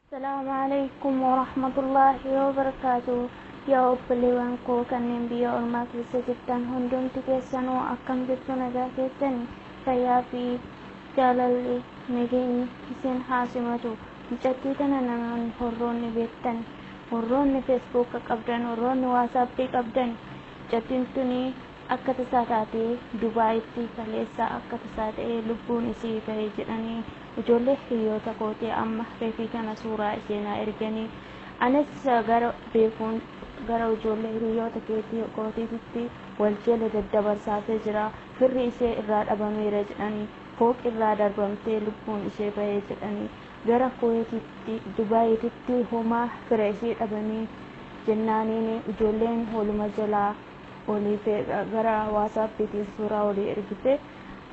السلام عليكم ورحمة الله وبركاته. يا أبلي وانكو كان بيا أرما كيسة جدا هندون تكيسانو أكم جتو نجا كيساني فيا في جالالي نجين كيسين حاسمتو مجدي تنانا هرون بيتن هرون فيسبوك قبدن هرون واتساب قبدن جتين تني akka tasaa taatee Dubaayitti kaleessa akka tasaa ta'ee lubbuun isii bahee jedhanii ijoollee hiriyoota kootee amma reefii kana suuraa isheenaa erganii anis gara beekuun gara ijoollee hiriyoota kootiitti wal jala daddabarsaatee jira. Firri ishee irraa dhabameera jedhanii fooq irraa darbamtee lubbuun ishee bahee jedhanii gara Kuweetitti Dubaayitti homaa fira ishee dhabanii jennaaniin ijoolleen holuma jalaa olii gara WhatsAppiitiin suuraa olii ergite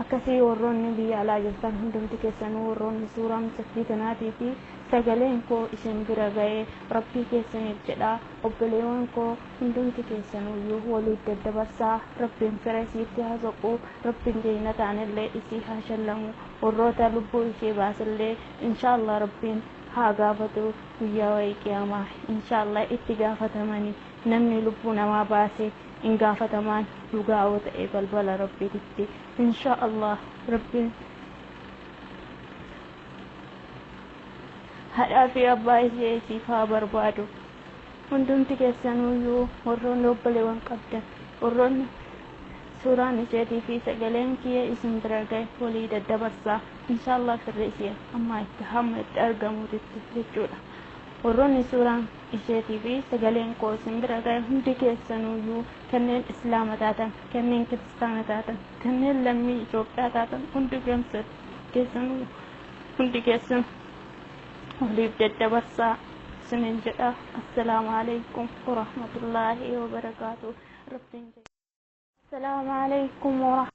akkasii warroonni biyya alaa jirtan hundumti keessanuu warroonni suuraa miidhagduu kanaatii fi sagaleen koo isin bira ga'ee rabbii keessaniif jedha. Obboleewwan koo hundumti keessanuyyuu waliif daddabarsaa rabbiin fira isiitti haa soqu, rabbiin jeenataanillee isii haa shallamu, warroota lubbuu ishee baasillee inshaallah rabbiin haa gaafatu guyyaa wayii qiyaamaa inshaallah itti gaafatamanii namni lubbuu namaa baase in gaafatamaan dhugaa'oo ta'e balbala rabbiitti inshaallah. Rabbiin haadhaa fi abbaa ishee isiif haa barbaadu. Hundumti keessanuyyuu warroonni obboleewwan qabdan warroonni suuraan isheetii fi sagaleen kiyya isin bira ga'e walii daddabarsaa inshaallah firri ishee amma itti argamuutti jechuudha. Warroonni suuraan isheetii fi sagaleen koo isin bira ga'e hundi keessanuyyuu kanneen islaama taatan kanneen kiristaana taatan kanneen lammii Itoophiyaa taatan hundi keessanuu hundi keessan waliif daddabarsaa isinin jedha. Assalaamu alaykum warahmatullaahi wabarakaatuh. Assalaamu alaykum